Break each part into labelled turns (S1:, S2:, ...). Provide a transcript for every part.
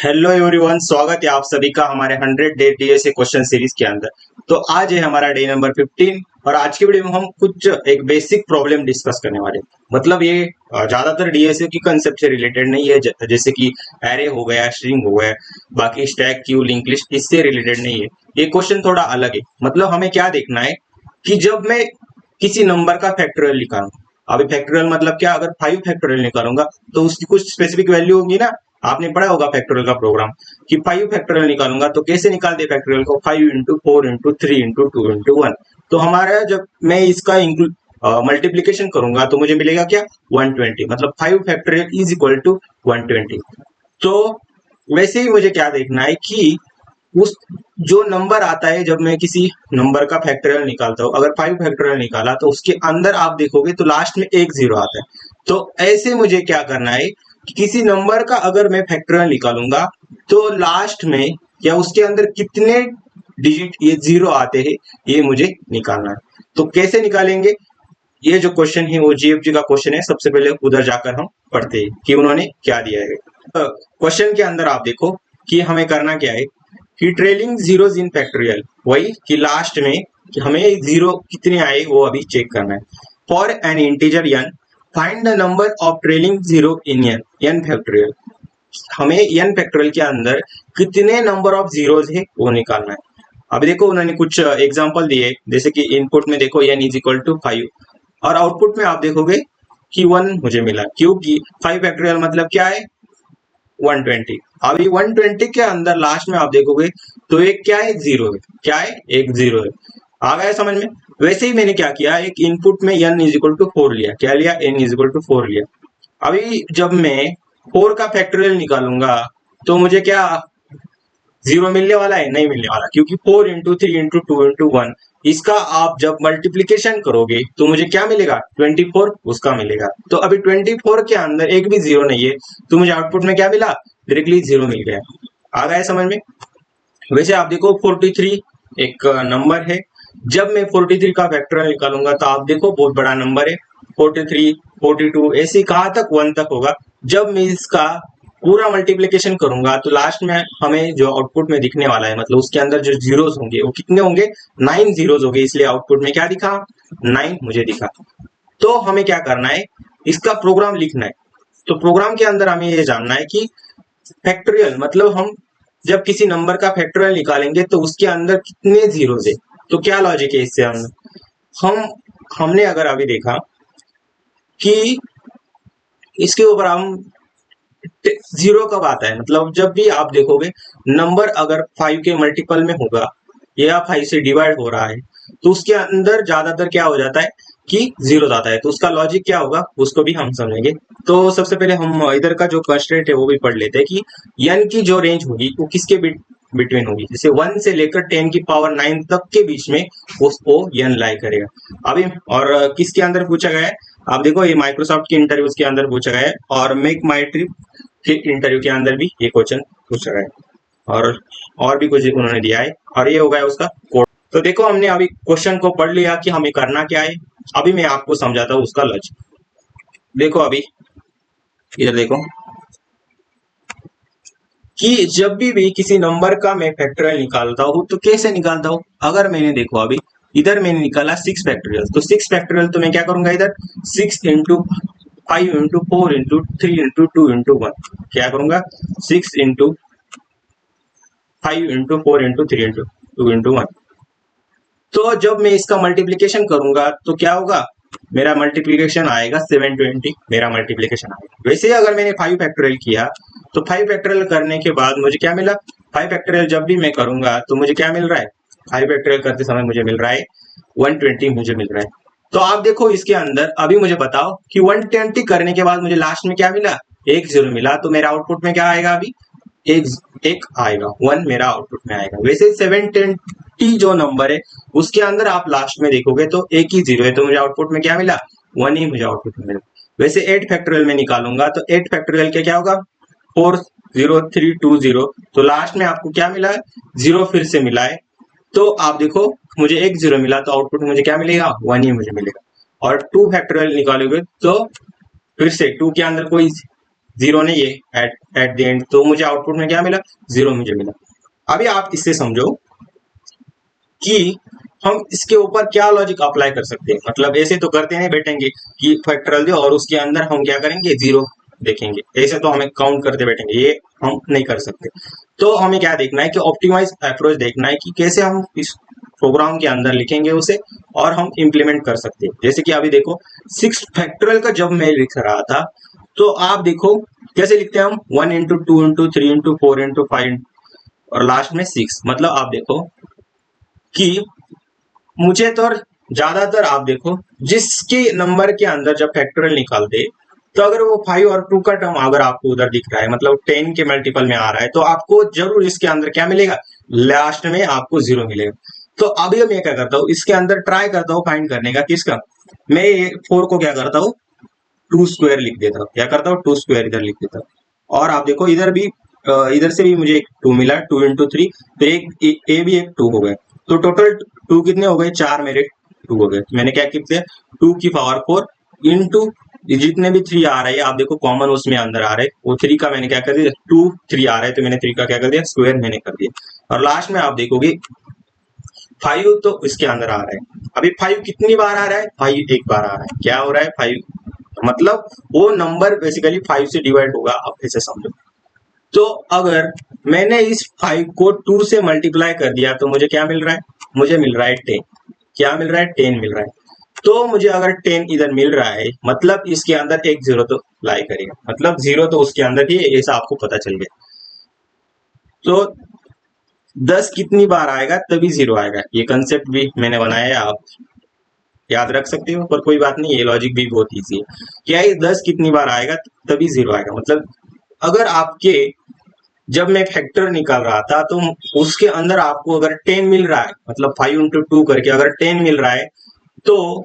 S1: Hello everyone, स्वागत है आप सभी का हमारे 100 डे डीएसए क्वेश्चन सीरीज के अंदर। तो आज है हमारा डे नंबर 15 और आज की वीडियो में हम कुछ एक बेसिक प्रॉब्लम डिस्कस करने वाले हैं। मतलब ये ज्यादातर डीएसए की कंसेप्ट से रिलेटेड नहीं है, जैसे कि एरे हो गया, स्ट्रिंग हो गया, बाकी स्टैक, क्यू, लिंक लिस्ट, इससे रिलेटेड नहीं है। ये क्वेश्चन थोड़ा अलग है। मतलब हमें क्या देखना है कि जब मैं किसी नंबर का फैक्टोरियल निकालूं, अभी फैक्टोरियल मतलब क्या, अगर 5 फैक्टोरियल निकालूंगा तो उसकी कुछ स्पेसिफिक वैल्यू होगी ना। आपने पढ़ा होगा फैक्टोरियल का प्रोग्राम कि 5 फैक्टोरियल निकालूंगा तो कैसे निकालते फैक्टोरियल को, 5 इंटू 4 इंटू 3 इंटू 2 इंटू 1। तो हमारा जब मैं इसका मल्टीप्लीकेशन करूंगा तो मुझे मिलेगा क्या, 120। मतलब 5 फैक्टोरियल इज इक्वल टू 120। तो वैसे ही मुझे क्या देखना है कि उस जो नंबर आता है, जब मैं किसी नंबर का फैक्टोरियल निकालता हूँ, अगर 5 फैक्टोरियल निकाला तो उसके अंदर आप देखोगे तो लास्ट में एक जीरो आता है। तो ऐसे मुझे क्या करना है कि किसी नंबर का अगर मैं फैक्टोरियल निकालूंगा तो लास्ट में या उसके अंदर कितने डिजिट ये जीरो आते हैं, ये मुझे निकालना है। तो कैसे निकालेंगे, ये जो क्वेश्चन है वो जीएफजी का क्वेश्चन है। सबसे पहले उधर जाकर हम पढ़ते हैं कि उन्होंने क्या दिया है। क्वेश्चन के अंदर आप देखो कि हमें करना क्या है कि ट्रेलिंग जीरोस इन फैक्टोरियल, वही कि लास्ट में कि हमें जीरो कितने आए वो अभी चेक करना है। For an integer n, find the number of trailing zero in n factorial. हमें n फैक्टोरियल के अंदर कितने नंबर ऑफ जीरोस है वो निकालना है। अभी देखो उन्होंने कुछ एग्जांपल दिए, जैसे कि इनपुट में देखो n इज इक्वल टू 5 और आउटपुट में आप देखोगे कि 1 मुझे मिला, क्योंकि 5 फैक्टोरियल मतलब क्या है, 120। अभी 120 के अंदर लास्ट में आप देखोगे तो एक क्या है, जीरो है। क्या है, एक जीरो है। आ गया समझ में। वैसे ही मैंने क्या किया, एक इनपुट में n इज इक्वल टू 4 लिया। क्या लिया, n इज इक्वल टू 4 लिया। अभी जब मैं 4 का फैक्टोरियल निकालूंगा तो मुझे क्या जीरो मिलने वाला है, नहीं मिलने वाला, क्योंकि 4 इंटू 3 इंटू 2 इंटू 1, इसका आप जब मल्टीप्लीकेशन करोगे तो मुझे क्या मिलेगा, 24 उसका मिलेगा। तो अभी 24 के अंदर एक भी जीरो नहीं है, तो मुझे आउटपुट में क्या मिला, डायरेक्टली जीरो मिल गया। आ गया समझ में। वैसे आप देखो 43 एक नंबर है। जब मैं 43 का फैक्टोरियल निकालूंगा तो आप देखो बहुत बड़ा नंबर है, 43, 42, ऐसे कहाँ तक, 1 तक होगा। जब मैं इसका पूरा मल्टीप्लीकेशन करूंगा तो लास्ट में हमें जो आउटपुट में दिखने वाला है, मतलब उसके अंदर जो जीरोस होंगे वो कितने होंगे, 9 जीरोस होंगे। इसलिए आउटपुट में क्या दिखा, 9 मुझे दिखा। तो हमें क्या करना है, इसका प्रोग्राम लिखना है। तो प्रोग्राम के अंदर हमें ये जानना है कि फैक्टोरियल मतलब हम जब किसी नंबर का फैक्टोरियल निकालेंगे तो उसके अंदर कितने जीरोस है। तो क्या लॉजिक है इससे, हम हमने अगर अभी देखा कि इसके ऊपर हम जीरो कब आता है, मतलब जब भी आप देखोगे नंबर अगर 5 के मल्टीपल में होगा या 5 से डिवाइड हो रहा है तो उसके अंदर ज्यादातर क्या हो जाता है कि जीरो आता है। तो उसका लॉजिक क्या होगा उसको भी हम समझेंगे। तो सबसे पहले हम इधर का जो कंस्ट्रेंट है वो भी पढ़ लेते हैं कि n की जो रेंज होगी वो किसके बिटवीन होगी। जैसे 1 से लेकर 10 की पावर 9 तक के बीच में उसको n लाई करेगा। अभी और किसके अंदर पूछा गया है, आप देखो ये माइक्रोसॉफ्ट की इंटरव्यूज के अंदर पूछा गया है और मेक माई ट्रिप के इंटरव्यू के अंदर भी ये क्वेश्चन पूछा गया है और भी कुछ उन्होंने दिया है और ये हो गया उसका कोड। तो देखो हमने अभी क्वेश्चन को पढ़ लिया कि हमें करना क्या है। अभी मैं आपको समझाता हूँ उसका लॉजिक। देखो अभी इधर देखो कि जब भी किसी नंबर का मैं फैक्टोरियल निकालता हूँ तो कैसे निकालता हूँ। अगर मैंने देखो अभी इधर मैंने निकाला 6 फैक्टोरियल, तो 6 फैक्टोरियल तो मैं क्या करूंगा, इधर 6 into 5 into 4 into 3 into 2 into 1, क्या करूंगा 6 into 5 into 4 into 3 into 2 into 1। तो जब मैं इसका मल्टीप्लीकेशन करूंगा तो क्या होगा, मेरा मल्टीप्लीकेशन आएगा 720, मेरा मल्टीप्लीकेशन आएगा। वैसे ही अगर मैंने 5 फैक्टोरियल किया तो 5 फैक्टोरियल करने के बाद मुझे क्या मिला, 5 फैक्टोरियल जब भी मैं करूंगा तो मुझे क्या मिल रहा है, 5 फैक्टोरियल करते समय मुझे मिल रहा है 120 मुझे मिल रहा है। तो आप देखो इसके अंदर अभी मुझे बताओ कि 120 करने के बाद मुझे लास्ट में क्या मिला, एक जीरो मिला। तो मेरा आउटपुट में क्या आएगा, अभी एक एक आएगा, 1 मेरा आउटपुट में आएगा। वैसे 720 जो नंबर है उसके अंदर आप लास्ट में देखोगे तो एक ही जीरो है, तो मुझे आउटपुट में क्या मिला, 1 ही मुझे आउटपुट में मिला। वैसे 8 फैक्टोरियल में निकालूंगा तो 8 फैक्टोरियल के क्या होगा, 40320। तो लास्ट में आपको क्या मिला है, जीरो फिर से मिला है। तो आप देखो मुझे एक जीरो मिला तो आउटपुट मुझे क्या मिलेगा, 1 ही मुझे मिलेगा। और 2 फैक्टोरियल निकालोगे तो फिर से 2 के अंदर कोई जीरो ने ये एट द एंड, तो मुझे आउटपुट में क्या मिला, जीरो मुझे मिला। अभी आप इससे समझो कि हम इसके ऊपर क्या लॉजिक अप्लाई कर सकते हैं। मतलब ऐसे तो करते नहीं बैठेंगे कि फैक्टरल दो और उसके अंदर हम क्या करेंगे, जीरो देखेंगे, ऐसे तो हमें काउंट करते बैठेंगे, ये हम नहीं कर सकते। तो हमें क्या देखना है कि ऑप्टिमाइज अप्रोच देखना है कि कैसे हम इस प्रोग्राम के अंदर लिखेंगे उसे और हम इम्प्लीमेंट कर सकते हैं। जैसे कि अभी देखो 6 फैक्टरल का जब मैं लिख रहा था, तो आप देखो कैसे लिखते हैं हम, 1 इंटू 2 इंटू 3 इंटू 4 इंटू 5 और लास्ट में 6। मतलब आप देखो कि मुझे तो ज्यादातर आप देखो जिसके नंबर के अंदर जब फैक्टोरियल निकालते, तो अगर वो 5 और 2 का टर्म अगर आपको उधर दिख रहा है, मतलब 10 के मल्टीपल में आ रहा है, तो आपको जरूर इसके अंदर क्या मिलेगा, लास्ट में आपको जीरो मिलेगा। तो अभी मैं क्या करता हूँ, इसके अंदर ट्राई करता हूँ फाइंड करने का, किसका, मैं ये 4 को क्या करता हूँ, 2 स्क्वायर लिख देता हूँ, क्या करता हूँ, 2 स्क्वायर इधर लिख देता हूँ। और आप देखो इधर भी इधर से भी मुझे एक 2 मिला, 2 इंटू 3, तो एक ए भी एक 2 हो गए, तो टोटल 2 कितने हो गए, 4 मेरे 2 हो गए। तो मैंने क्या किया, 2 की पावर 4 इंटू जितने भी 3 आ रहे हैं, आप देखो कॉमन उसमें अंदर आ रहे हैं, वो 3 का मैंने क्या कर दिया, 2 3 आ रहे हैं, तो मैंने 3 का क्या कर दिया, स्क्वायर मैंने कर दिया। और लास्ट में आप देखोगे 5 तो इसके अंदर आ रहा है। अभी 5 कितनी बार आ रहा है, 5 एक बार आ रहा है। क्या हो रहा है, 5, मतलब वो नंबर बेसिकली 5 से डिवाइड होगा, आप ऐसे समझो। तो अगर मैंने इस 5 को 2 से मल्टीप्लाई कर दिया, तो मुझे क्या मिल रहा है, मुझे मिल रहा है 10। क्या मिल रहा है, 10 मिल रहा है। तो मुझे अगर 10 इधर मिल रहा है, मतलब इसके अंदर एक जीरो तो लाई करेगा, मतलब जीरो तो उसके अंदर ही है, ऐसा आपको पता चल गया। तो 10 कितनी बार आएगा तभी जीरो आएगा, ये कंसेप्ट भी मैंने बनाया है, आप याद रख सकते हो, पर कोई बात नहीं, ये लॉजिक भी बहुत ईजी है। क्या है, 10 कितनी बार आएगा तभी जीरो आएगा। मतलब अगर आपके, जब मैं फैक्टर निकाल रहा था, तो उसके अंदर आपको अगर 10 मिल रहा है, मतलब 5 इंटू 2 करके अगर 10 मिल रहा है, तो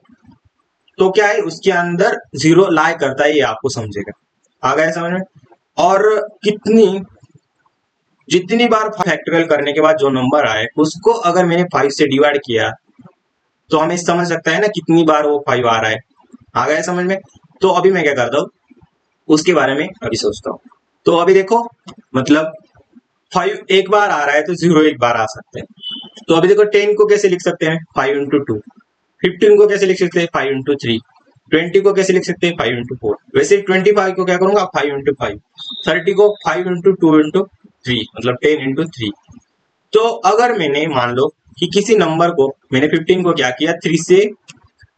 S1: तो क्या है, उसके अंदर जीरो लाई करता है, ये आपको समझेगा, आ गया समझ में। और कितनी, जितनी बार फैक्टोरियल करने के बाद जो नंबर आए, उसको अगर मैंने 5 से डिवाइड किया, तो हमें समझ सकता है ना कितनी बार वो 5 आ रहा है, आ गया समझ में। तो अभी मैं क्या करता हूँ, उसके बारे में अभी सोचता हूँ। तो अभी देखो, मतलब 5 एक बार आ रहा है, तो जीरो एक बार आ सकते हैं। तो अभी देखो 10 को कैसे लिख सकते हैं, 5 इंटू 2। 15 को कैसे लिख सकते हैं, 5 इंटू 3। 20 को कैसे लिख सकते हैं, 5 इंटू 4। वैसे 25 को क्या करूंगा, 5 इंटू 5। 30 को 5 इंटू 2 इंटू 3, मतलब 10 इंटू 3। तो अगर मैंने मान लो कि किसी नंबर को मैंने 15 को क्या किया, 3 से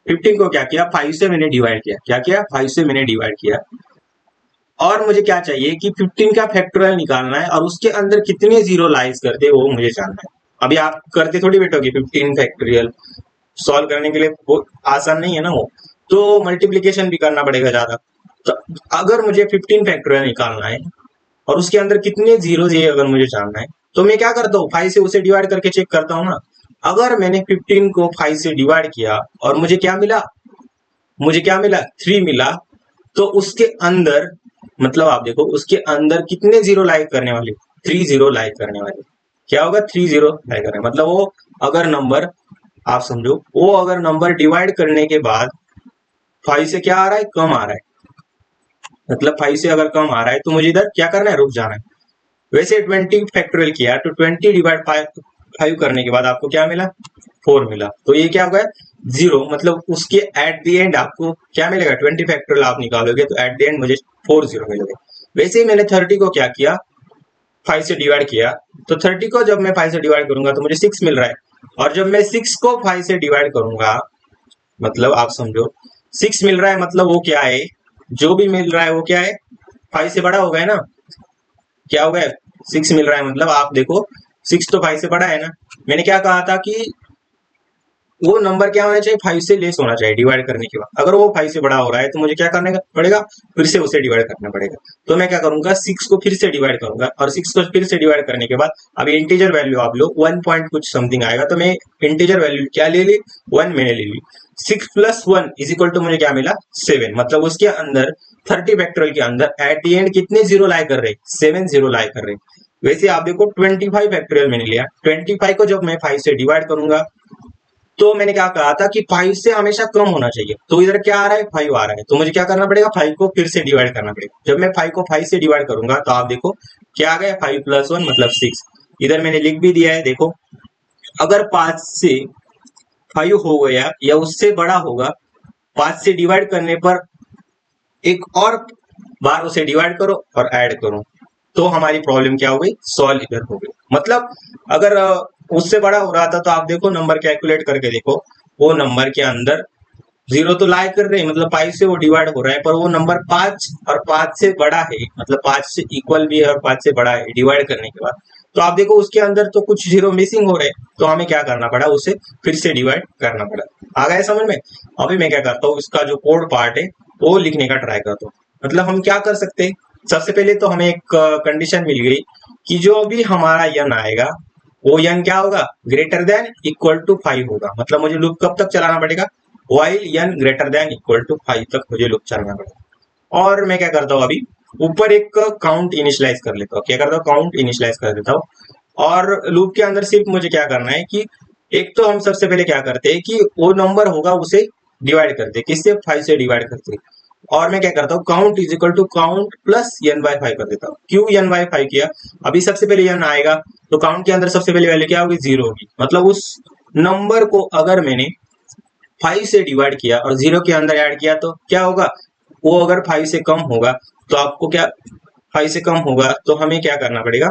S1: 15 को क्या किया, 5 से मैंने डिवाइड किया, क्या किया, 5 से मैंने डिवाइड किया। और मुझे क्या चाहिए कि 15 का फैक्टोरियल निकालना है, और उसके अंदर कितने जीरो लाइज करते हैं वो मुझे जानना है। अभी आप करते थोड़ी बैठोगे 15 फैक्टोरियल सॉल्व करने के लिए, वो आसान नहीं है ना वो, तो मल्टीप्लीकेशन भी करना पड़ेगा ज्यादा। तो अगर मुझे 15 फैक्टोरियल निकालना है और उसके अंदर कितने जीरो है अगर मुझे जानना है, तो मैं क्या करता हूँ, 5 से उसे डिवाइड करके चेक करता हूँ ना। अगर मैंने 15 को 5 से डिवाइड किया और मुझे क्या मिला, मुझे क्या मिला, 3 मिला, तो उसके अंदर, मतलब आप देखो उसके अंदर कितने जीरो लाइक करने वाले, 3 जीरो लाइक करने वाले। क्या होगा, 3 जीरो लाइक करने, मतलब वो अगर नंबर, आप समझो वो अगर नंबर डिवाइड करने के बाद 5 से क्या आ रहा है, कम आ रहा है, मतलब 5 से अगर कम आ रहा है, तो मुझे इधर क्या करना है, रुक जाना है। वैसे 20 फैक्टोरियल किया, तो 20 डिवाइड 5 करने के बाद आपको क्या मिला, 4 मिला, तो ये क्या होगा, जीरो, मतलब उसके एट द एंड आपको क्या मिलेगा, 20 फैक्टोरियल आप निकालोगे तो एट द एंड मुझे 4 जीरो मिलेगा। वैसे ही मैंने 30 को क्या किया, 5 से डिवाइड किया, तो 30 को जब मैं 5 से डिवाइड करूंगा तो मुझे 6 मिल रहा है। और जब मैं 6 को 5 से डिवाइड करूंगा, मतलब आप समझो 6 मिल रहा है, मतलब वो क्या है, जो भी मिल रहा है वो क्या है, 5 से बड़ा हो गया ना, क्या हो गया, 6 मिल रहा है, मतलब आप देखो 6 तो 5 से बड़ा है ना। मैंने क्या कहा था कि वो नंबर क्या होना चाहिए, 5 से लेस होना चाहिए डिवाइड करने के बाद। अगर वो 5 से बड़ा हो रहा है, तो मुझे क्या करने का पड़ेगा, फिर से उसे डिवाइड करना पड़ेगा। तो मैं क्या करूंगा, 6 को फिर से डिवाइड करूंगा, और 6 को फिर से डिवाइड करने के बाद अब इंटीजर वैल्यू आप लो 1 पॉइंट कुछ समथिंग आएगा, तो मैं इंटीजर वैल्यू क्या ले ली, 1 मैंने ले ली। 6 प्लस 1 इज इक्वल टू मुझे क्या मिला, 7, मतलब उसके अंदर 30 फैक्टोरियल के अंदर एट द एंड कितने जीरो लाई कर रहे, 7 जीरो लाई कर रहे। वैसे आप देखो 25 फैक्टोरियल मैंने लिया, 25 को जब मैं 5 से डिवाइड करूंगा, तो मैंने क्या कहा था कि 5 से हमेशा कम होना चाहिए। तो इधर क्या आ रहा है, 5 आ रहा है, तो मुझे क्या करना पड़ेगा, 5 को फिर से डिवाइड करना पड़ेगा। जब मैं 5 को 5 से डिवाइड करूंगा तो आप देखो क्या आ गया, 5 + 1 मतलब 6। इधर मैंने लिख भी दिया है, देखो अगर 5 से 5 हो गया या उससे बड़ा होगा, 5 से डिवाइड करने पर एक और बार उसे डिवाइड करो और ऐड करो, तो हमारी प्रॉब्लम क्या हो गई, सॉल्व इधर हो गई। मतलब अगर उससे बड़ा हो रहा था तो आप देखो नंबर कैलकुलेट करके देखो, वो नंबर के अंदर जीरो तो लाई कर रहे हैं, मतलब 5 से वो डिवाइड हो रहा है, पर वो नंबर 5 और 5 से बड़ा है, मतलब 5 से इक्वल भी है और 5 से बड़ा है डिवाइड करने के बाद। तो आप देखो उसके अंदर तो कुछ जीरो मिसिंग हो रहे हैं, तो हमें क्या करना पड़ा, उसे फिर से डिवाइड करना पड़ा। आ गया समझ में। अभी मैं क्या करता हूँ, इसका जो कोड पार्ट है वो लिखने का ट्राई करता हूँ। मतलब हम क्या कर सकते हैं, सबसे पहले तो हमें एक कंडीशन मिल गई कि जो भी हमारा यन आएगा वो यन क्या होगा, ग्रेटर देन इक्वल टू 5 होगा। मतलब मुझे लूप कब तक चलाना पड़ेगा, while n greater than equal to 5 तक मुझे लूप चलाना पड़ेगा। और मैं क्या करता हूँ, अभी ऊपर एक काउंट इनिशियलाइज कर लेता हूँ। क्या करता हूँ, काउंट इनिशियलाइज कर देता हूँ। और लूप के अंदर सिर्फ मुझे क्या करना है कि एक तो हम सबसे पहले क्या करते हैं कि वो नंबर होगा उसे डिवाइड करते हैं, किससे, 5 से डिवाइड करते हैं। और मैं क्या करता हूँ, count is equal to count plus n/5 कर देता हूँ। क्यों n/5 किया, अभी सबसे पहले n आएगा तो काउंट के अंदर सबसे पहले वैल्यू क्या होगी, 0 होगी। मतलब उस नंबर को अगर मैंने 5 से डिवाइड किया और 0 के अंदर ऐड किया तो क्या होगा, वो अगर 5 से कम होगा तो आपको क्या, 5 से कम होगा तो हमें क्या करना पड़ेगा,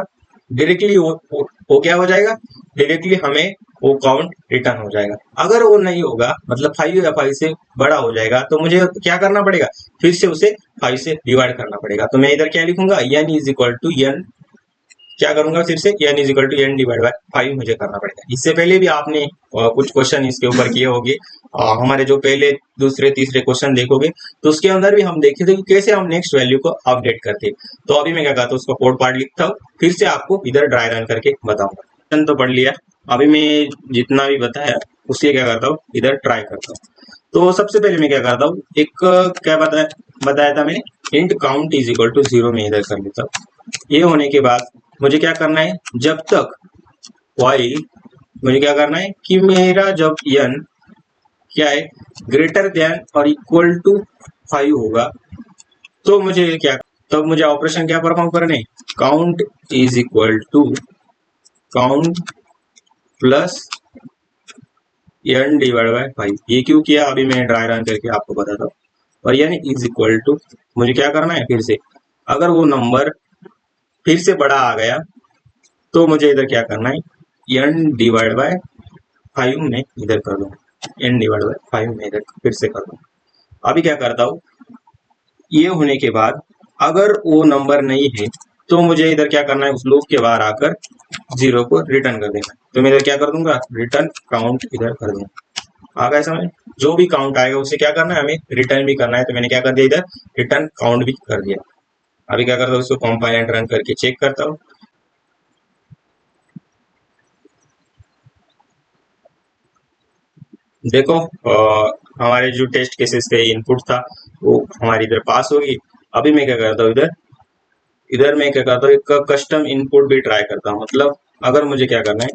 S1: डायरेक्टली वो क्या हो जाएगा, डायरेक्टली हमें वो काउंट रिटर्न हो जाएगा। अगर वो नहीं होगा, मतलब 5 या 5 से बड़ा हो जाएगा, तो मुझे क्या करना पड़ेगा, फिर से उसे 5 से डिवाइड करना पड़ेगा। तो मैं इधर क्या लिखूंगा, n is equal to n, क्या करूंगा फिर से, n is equal to n divide by 5 मुझे करना पड़ेगा। इससे पहले भी आपने कुछ क्वेश्चन इसके ऊपर किए होंगे, हमारे जो पहले दूसरे तीसरे क्वेश्चन देखोगे तो उसके अंदर भी हम देखे थे कि कैसे हम नेक्स्ट वैल्यू को अपडेट करते हैं। तो अभी मैं क्या करता हूँ, उसका कोड पार्ट लिखता हूँ, फिर से आपको इधर ड्राई रन करके बताऊंगा। क्वेश्चन तो पढ़ लिया, अभी मैं जितना भी बताया उसके क्या करता हूँ, इधर ट्राई करता हूँ। तो सबसे पहले मैं क्या करता हूँ, एक क्या बताया बताया था मैंने, int count is equal to 0 में इधर कर लेता हूँ। ये होने के बाद मुझे क्या करना है, जब तक वाइल, मुझे क्या करना है कि मेरा जब n क्या है, ग्रेटर देन और इक्वल टू 5 होगा, तो मुझे क्या, तब मुझे ऑपरेशन क्या परफॉर्म करने, count is equal to count plus n divide by 5। ये क्यों किया, अभी मैं ड्राई रन करके आपको बताता हूँ। और n इज इक्वल टू, मुझे क्या करना है, फिर से अगर वो नंबर फिर से बड़ा आ गया तो मुझे इधर क्या करना है, n डिवाइड बाय 5 में इधर कर दूँ, n डिवाइड बाय 5 में इधर फिर से कर दूँ। अभी क्या करता हूँ, ये होने के बाद अगर वो नंबर नहीं है तो मुझे इधर क्या करना है, उस लूप के बाहर आकर 0 को रिटर्न कर देना। तो मैं इधर क्या कर दूंगा, रिटर्न काउंट इधर कर दूंगा। आ गया समझ, जो भी काउंट आएगा उसे क्या करना है, हमें रिटर्न भी करना है। तो मैंने क्या कर दिया, इधर रिटर्न काउंट भी कर दिया। अभी क्या करता हूँ, उसको कंपाइल एंड रन करके चेक करता हूँ। देखो हमारे जो टेस्ट केसेस का इनपुट था वो हमारी इधर पास होगी। अभी मैं क्या करता हूँ, इधर इधर मैं क्या करता हूँ, एक कस्टम इनपुट भी ट्राई करता हूँ। मतलब अगर मुझे क्या करना है,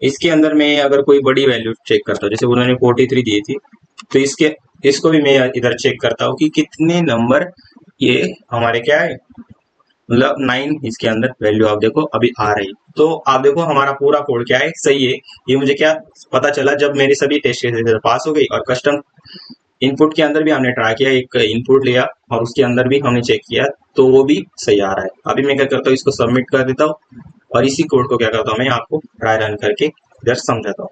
S1: इसके अंदर मैं अगर कोई बड़ी वैल्यू चेक करता हूँ, जैसे उन्होंने 43 दी थी, तो इसको भी मैं इधर चेक करता हूँ कि कितने नंबर ये हमारे क्या है, मतलब 9 इसके अंदर वैल्यू आप देखो अभी आ रही। तो आप देखो हमारा पूरा कोड क्या है, सही है। ये मुझे क्या पता चला, जब मेरी सभी टेस्ट केसेस पास हो गई और कस्टम इनपुट के अंदर भी हमने ट्राई किया, एक इनपुट लिया और उसके अंदर भी हमने चेक किया तो वो भी सही आ रहा है। अभी मैं क्या करता हूँ, इसको सबमिट कर देता हूँ और इसी कोड को क्या करता हूँ, मैं आपको ट्राई रन करके इधर समझाता हूँ।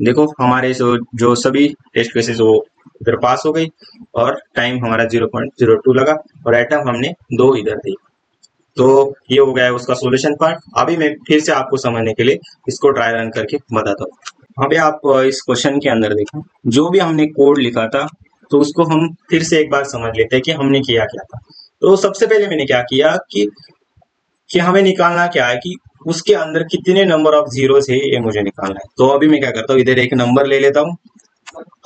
S1: देखो हमारे जो सभी टेस्ट केसेस वो इधर पास हो गई और टाइम हमारा 0.02 लगा और आइटम हमने 2 इधर दी। तो ये हो गया है उसका सॉल्यूशन पार्ट। अभी मैं फिर से आपको समझने के लिए इसको ट्राई रन करके बताता हूँ। अभी आप इस क्वेश्चन के अंदर देखो, जो भी हमने कोड लिखा था तो उसको हम फिर से एक बार समझ लेते हैं कि हमने किया क्या था। तो सबसे पहले मैंने क्या किया कि हमें निकालना क्या है कि उसके अंदर कितने नंबर ऑफ जीरोस है, ये मुझे निकालना है। तो अभी मैं क्या करता हूँ, इधर एक नंबर ले लेता हूँ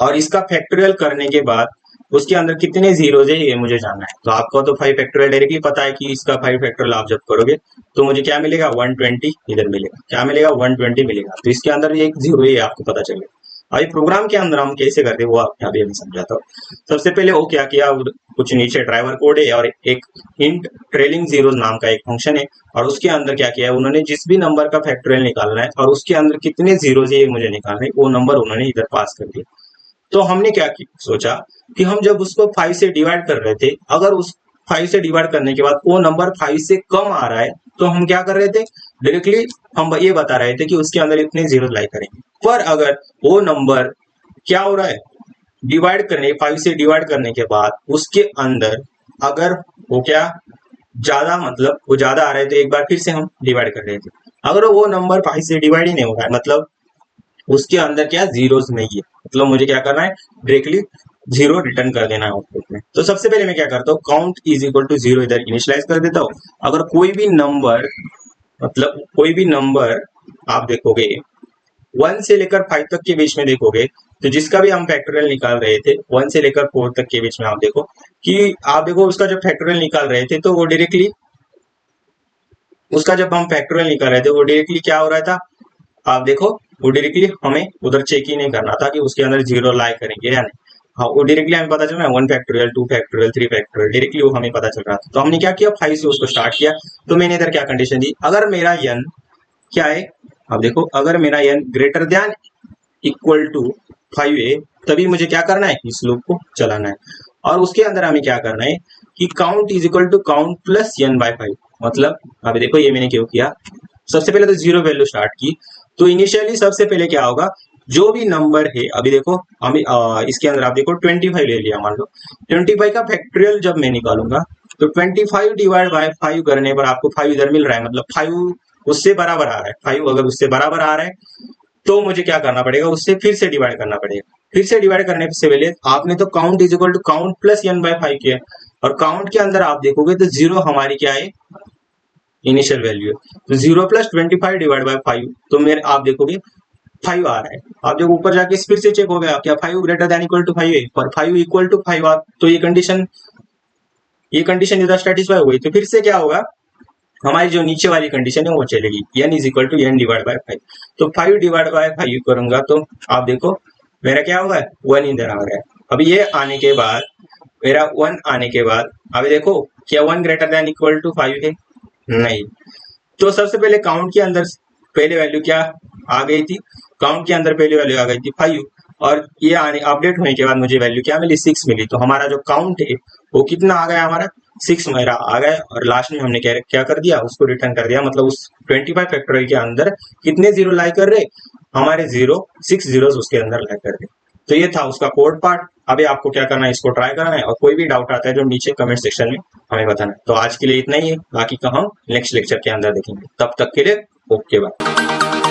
S1: और इसका फैक्टोरियल करने के बाद उसके अंदर कितने जीरोज है ये मुझे जानना है। तो आपको तो 5 फैक्टोरियल डायरेक्टली पता है कि इसका 5 फैक्टोरियल आप जब करोगे तो मुझे क्या मिलेगा 120 इधर मिलेगा, क्या मिलेगा 120 मिलेगा। तो इसके अंदर भी एक जीरो है आपको पता चलेगा। अभी प्रोग्राम के अंदर हम कैसे करते हैं वो अभी मैं समझाता हूँ। सबसे पहले वो क्या किया, कुछ नीचे ड्राइवर कोड है और एक इंट ट्रेलिंग जीरो नाम का एक फंक्शन है, और उसके अंदर क्या किया उन्होंने, जिस भी नंबर का फैक्टोरियल निकालना है और उसके अंदर कितने जीरोज है मुझे निकालना है, वो नंबर उन्होंने इधर पास कर दिया। तो हमने क्या सोचा कि हम जब उसको 5 से डिवाइड कर रहे थे, अगर उस 5 से डिवाइड करने के बाद वो नंबर 5 से कम आ रहा है तो हम क्या कर रहे थे, डायरेक्टली हम ये बता रहे थे कि उसके अंदर इतने जीरो लाई करेंगे। पर अगर वो नंबर क्या हो रहा है, डिवाइड करने 5 से डिवाइड करने के बाद उसके अंदर अगर वो क्या ज्यादा, मतलब वो ज्यादा आ रहे थे, एक बार फिर से हम डिवाइड कर रहे थे, अगर वो नंबर 5 से डिवाइड ही नहीं हो रहा है, मतलब उसके अंदर क्या जीरोस नहीं है, मतलब मुझे क्या करना है, डायरेक्टली जीरो रिटर्न कर देना है आउटपुट में। तो सबसे पहले मैं क्या करता हूँ, count is equal to zero इधर इनिशियलाइज कर देता हूँ। अगर कोई भी नंबर, मतलब कोई भी नंबर आप देखोगे 1 से लेकर 5 तक के बीच में देखोगे, तो जिसका भी हम फैक्टोरियल निकाल रहे थे 1 से लेकर 4 तक के बीच में, आप देखो कि आप देखो उसका जब फैक्टोरियल निकाल रहे थे तो वो डायरेक्टली, उसका जब हम फैक्टोरियल निकाल रहे थे वो डायरेक्टली क्या हो रहा था, आप देखो वो डायरेक्टली हमें उधर चेक ही नहीं करना था कि उसके अंदर जीरो लाई करेंगे या नहीं। हाँ, वो डायरेक्टली हमें पता चल रहा है 1 फैक्टोरियल 2 फैक्टोरियल 3 फैक्टोरियल, डायरेक्टली वो हमें पता चल रहा था। तो हमने क्या किया, 5 से उसको स्टार्ट किया। तो मैंने इधर क्या कंडीशन दी, अगर मेरा n क्या है, अब देखो अगर मेरा n greater than equal to 5 है तभी मुझे क्या करना है, इस लूप को चलाना है। और उसके अंदर हमें क्या करना है कि count is equal to count plus n by 5, मतलब अभी देखो ये मैंने क्यों किया, सबसे पहले तो जीरो वैल्यू स्टार्ट की। तो इनिशियली सबसे पहले क्या होगा, जो भी नंबर है, अभी देखो हम इसके अंदर आप देखो 25 ले लिया, मान लो 25 का फैक्टोरियल जब मैं निकालूंगा तो 25 डिवाइड बाय 5 करने पर आपको 5 इधर मिल रहा है, मतलब 5 उससे बराबर आ रहा है। 5 अगर उससे बराबर आ रहा है तो मुझे क्या करना पड़ेगा, उससे फिर से डिवाइड करना पड़ेगा। फिर से डिवाइड करने से पहले आपने तो count is equal to count plus n by 5 किया, और काउंट के अंदर आप देखोगे तो जीरो हमारी क्या है, इनिशियल वैल्यू है। तो 0 प्लस 25 डिवाइड बाय 5, तो मेरे आप देखोगे 5 आ रहा है। आप जब ऊपर जाके फिर से चेक हो गया क्या 5 ग्रेटर देन इक्वल टू 5 है, पर 5 इक्वल टू 5 आ, तो ये कंडीशन इधर सेटिस्फाई हो गई। तो फिर से क्या होगा, हमारी जो नीचे वाली कंडीशन है वो चलेगी, n is equal to n divide by 5। तो 5 डिवाइड बाय 5 करूंगा तो आप देखो मेरा क्या होगा, 1 इधर आ रहा है। अभी ये आने के बाद, मेरा 1 आने के बाद अभी देखो क्या 1 ग्रेटर देन इक्वल टू 5 है, नहीं। तो सबसे पहले काउंट के अंदर पहले वैल्यू क्या आ गई थी, काउंट के अंदर पहले वैल्यू आ गई थी 5, और ये आने अपडेट होने के बाद मुझे वैल्यू क्या मिली, 6 मिली। तो हमारा जो काउंट है वो कितना आ गया, हमारा 6 मेरा आ गया, और लास्ट में हमने क्या कर दिया, उसको रिटर्न कर दिया। मतलब उस 25 फैक्टोरियल के अंदर कितने जीरो लाई कर रहे, हमारे 6 जीरो उसके अंदर लाई कर रहे। तो ये था उसका कोड पार्ट। अभी आपको क्या करना है, इसको ट्राई करना है, और कोई भी डाउट आता है जो नीचे कमेंट सेक्शन में हमें बताना है। तो आज के लिए इतना ही है, बाकी का हम नेक्स्ट लेक्चर के अंदर देखेंगे। तब तक के लिए ओके बाय।